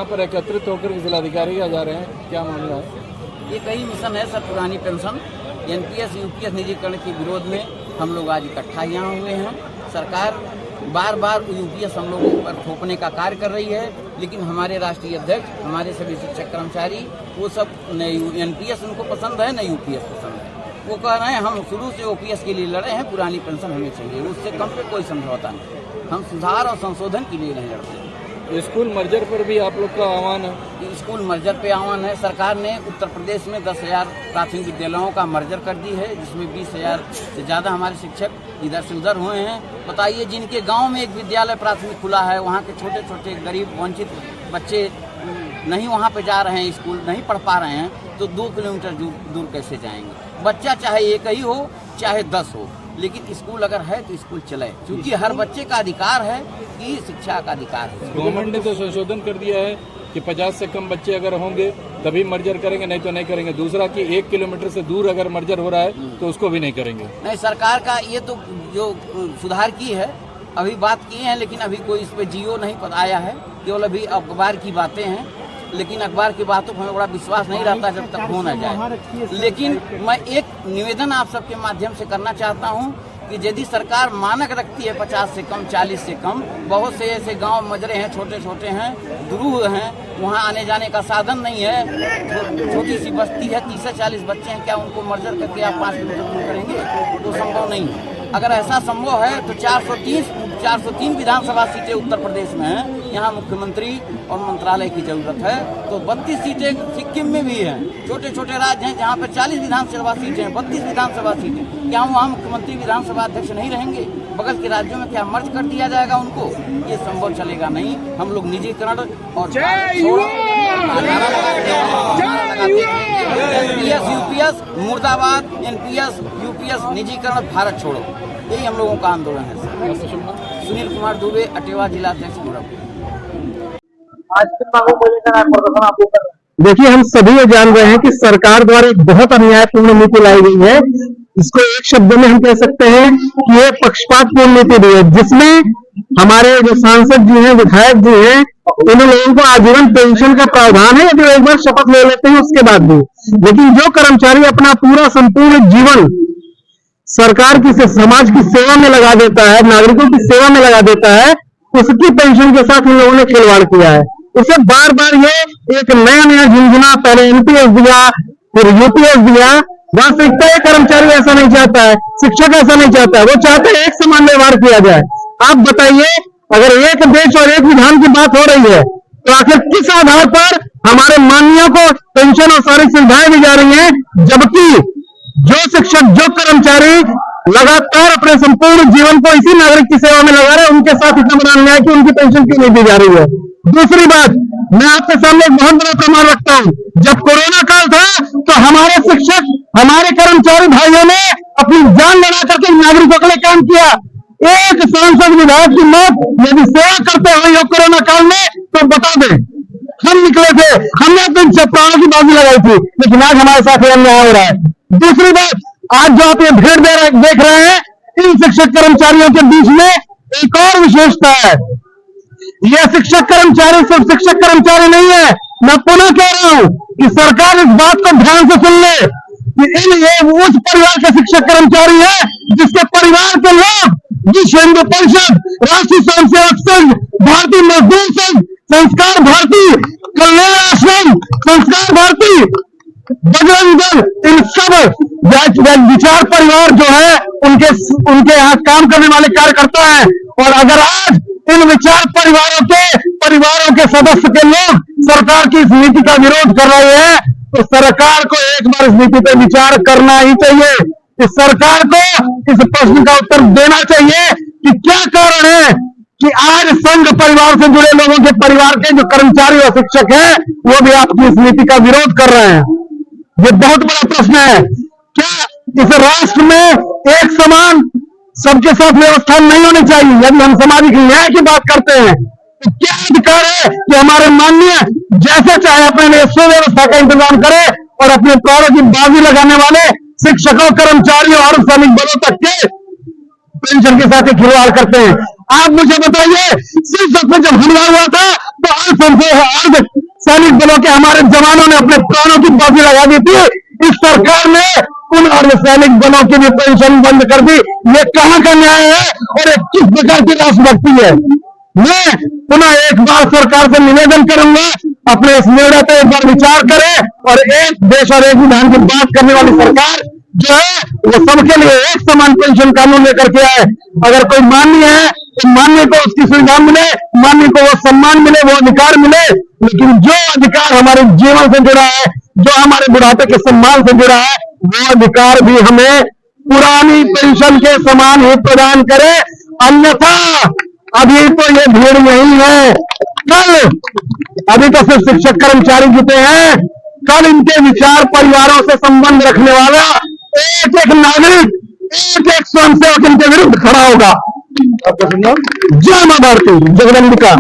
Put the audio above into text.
यहाँ पर एकत्रित होकर जिलाधिकारी आ जा रहे हैं, क्या मामला है? ये कई मिशन है सर। पुरानी पेंशन, एनपीएस यूपीएस निजीकरण के विरोध में हम लोग आज इकट्ठा यहाँ हुए हैं। सरकार बार बार यूपीएस हम लोगों पर थोपने का कार्य कर रही है, लेकिन हमारे राष्ट्रीय अध्यक्ष, हमारे सभी शिक्षक कर्मचारी, वो सब न एनपीएस उनको पसंद है न यूपीएस पसंद है। वो कह रहे हैं हम शुरू से ओपीएस के लिए लड़े हैं, पुरानी पेंशन हमें चाहिए, उससे कम पे कोई समझौता नहीं। हम सुधार और संशोधन के लिए नहीं लड़ते। स्कूल मर्जर पर भी आप लोग का आह्वान है? स्कूल मर्जर पे आह्वान है। सरकार ने उत्तर प्रदेश में 10,000 प्राथमिक विद्यालयों का मर्जर कर दी है, जिसमें 20,000 से ज़्यादा हमारे शिक्षक इधर से उधर हुए हैं। बताइए, जिनके गांव में एक विद्यालय प्राथमिक खुला है, वहाँ के छोटे छोटे गरीब वंचित बच्चे नहीं वहाँ पे जा रहे हैं, स्कूल नहीं पढ़ पा रहे हैं, तो 2 किलोमीटर दूर कैसे जाएंगे? बच्चा चाहे एक ही हो चाहे 10 हो, लेकिन स्कूल अगर है तो स्कूल चले, क्योंकि हर बच्चे का अधिकार है कि शिक्षा का अधिकार है। गवर्नमेंट ने तो संशोधन कर दिया है कि 50 से कम बच्चे अगर होंगे तभी मर्जर करेंगे, नहीं तो नहीं करेंगे। दूसरा कि 1 किलोमीटर से दूर अगर मर्जर हो रहा है तो उसको भी नहीं करेंगे। नहीं, सरकार का ये तो जो सुधार की है, अभी बात की है, लेकिन अभी कोई इस पे जियो नहीं आया है, केवल अभी अखबार की बातें हैं। लेकिन अखबार की बातों पर हमें बड़ा विश्वास नहीं रहता जब तक हो न जाए। लेकिन मैं एक निवेदन आप सबके माध्यम से करना चाहता हूं कि यदि सरकार मानक रखती है 50 से कम, 40 से कम, बहुत से ऐसे गांव मजरे हैं, छोटे छोटे हैं, दुरूह हैं, वहां आने जाने का साधन नहीं है, छोटी सी बस्ती है, 30 से 40 बच्चे हैं, क्या उनको मर्जर करके आप 5 किलोमीटर दूर करेंगे? तो संभव नहीं है। अगर ऐसा संभव है तो 403 विधानसभा सीटें उत्तर प्रदेश में हैं, यहाँ मुख्यमंत्री और मंत्रालय की जरूरत है। तो 32 सीटें सिक्किम में भी हैं, छोटे छोटे राज्य हैं जहाँ पे 40 विधानसभा सीटें हैं, 32 विधानसभा सीटें, क्या वहाँ मुख्यमंत्री विधानसभा अध्यक्ष नहीं रहेंगे? बगल के राज्यों में क्या मर्ज कर दिया जाएगा उनको? ये संभव चलेगा नहीं। हम लोग निजीकरण और एनपीएस यूपीएस मुर्दाबाद, एनपीएस यूपीएस निजीकरण भारत छोड़ो, यही हम लोगों का आंदोलन है सर। सुनील कुमार दुबे, अटेवा जिला अध्यक्ष गोरखपुर। देखिए, हम सभी ये जान रहे हैं कि सरकार द्वारा एक बहुत अन्यायपूर्ण नीति लाई गई है। इसको एक शब्द में हम कह सकते हैं कि ये पक्षपातपूर्ण नीति भी है, जिसमें हमारे जो सांसद जी हैं, विधायक जी हैं, इन लोगों को आजीवन पेंशन का प्रावधान है जो एक बार शपथ ले लेते हैं उसके बाद भी। लेकिन जो कर्मचारी अपना पूरा संपूर्ण जीवन सरकार की समाज की सेवा में लगा देता है, नागरिकों की सेवा में लगा देता है, उसकी पेंशन के साथ इन लोगों ने खिलवाड़ किया है। उसे बार बार ये एक नया झुंझुना, पहले एनपीएस दिया, फिर यूपीएस दिया। वास्तविकता ये कर्मचारी ऐसा नहीं चाहता है, शिक्षक ऐसा नहीं चाहता है, वो चाहते हैं एक समान व्यवहार किया जाए। आप बताइए, अगर एक देश और एक विधान की बात हो रही है, तो आखिर किस आधार पर हमारे माननीयों को पेंशन और सारी सुविधाएं दी जा रही हैं, जबकि जो शिक्षक, जो कर्मचारी लगातार अपने संपूर्ण जीवन को इसी नागरिक की सेवा में लगा रहे हैं, उनके साथ इतना बड़ा अन्याय कि उनकी पेंशन क्यों नहीं दी जा रही है? दूसरी बात, मैं आपके सामने एक बहुत बड़ा प्रमाण रखता हूं। जब कोरोना काल था तो हमारे शिक्षक, हमारे कर्मचारी भाइयों ने अपनी जान लगा करके नागरिकों के लिए काम किया। एक सांसद विधायक की मौत यदि सेवा करते हुए हो कोरोना काल में, तो बता दें, हम निकले थे, हमने अपने प्राणों की बाजी लगाई थी, लेकिन आज हमारे साथ अन्याय हो रहा है। दूसरी बात, आज जो आप ये भीड़ देख रहे हैं, इन शिक्षक कर्मचारियों के बीच में एक और विशेषता है। यह शिक्षक कर्मचारी सिर्फ शिक्षक कर्मचारी नहीं है। मैं पुनः कह रहा हूं कि सरकार इस बात को ध्यान से सुन ले कि ये उस परिवार के शिक्षक कर्मचारी है जिसके परिवार के लोग विश्व हिंदू परिषद, राष्ट्रीय स्वयंसेवक संघ, भारतीय मजदूर संघ, संस्कार भारती, कल्याण आश्रम, संस्कार भारती, बजरंग दल, इन सब विचार परिवार जो है उनके यहाँ काम करने वाले कार्यकर्ता हैं। और अगर आज इन विचार परिवारों के सदस्य के लोग सरकार की इस नीति का विरोध कर रहे हैं, तो सरकार को एक बार इस नीति पर विचार करना ही चाहिए। इस सरकार को इस प्रश्न का उत्तर देना चाहिए कि क्या कारण है कि आज संघ परिवार से जुड़े लोगों के परिवार के जो कर्मचारी और शिक्षक हैं, वो भी आपकी इस नीति का विरोध कर रहे हैं। ये बहुत बड़ा प्रश्न है। क्या इस राष्ट्र में एक समान सबके साथ व्यवस्था नहीं होनी चाहिए? यदि हम सामाजिक न्याय की बात करते हैं तो क्या अधिकार है कि हमारे माननीय जैसे चाहे अपने लिए सुव्यवस्था का इंतजाम करे और अपने प्राणों की बाजी लगाने वाले शिक्षकों, कर्मचारियों और सैनिक बलों तक के पेंशन के साथ खिलवाड़ करते हैं? आप मुझे बताइए, सिर्फ में जब हमला हुआ था तो अर्ध सैनिक बलों के हमारे जवानों ने अपने प्राणों की बाजी लगा दी थी। इस सरकार ने उन अर्धसैनिक बलों की भी पेंशन बंद कर दी। ये कहां का न्याय है और ये किस प्रकार की राष्ट्रभक्ति है? मैं पुनः एक बार सरकार से निवेदन करूंगा, अपने इस निर्णय पर एक बार विचार करें और एक देश और एक विधान की बात करने वाली सरकार जो है वो सबके लिए एक समान पेंशन कानून लेकर के आए। अगर कोई मान्य है तो मान्य को उसकी सुविधा मिले, मान्य को वो सम्मान मिले, वो अधिकार मिले, लेकिन जो अधिकार हमारे जीवन से जुड़ा है, जो हमारे बुढ़ापे के सम्मान से जुड़ा है, वो अधिकार भी हमें पुरानी पेंशन के समान ही प्रदान करे। अन्यथा अभी तो ये भीड़ यही है, कल अभी तो सिर्फ शिक्षक कर्मचारी जुटे हैं, कल इनके विचार परिवारों से संबंध रखने वाला एक एक नागरिक, एक एक स्वयंसेवक इनके विरुद्ध खड़ा होगा। जय मां भारती, जगदम्बिका।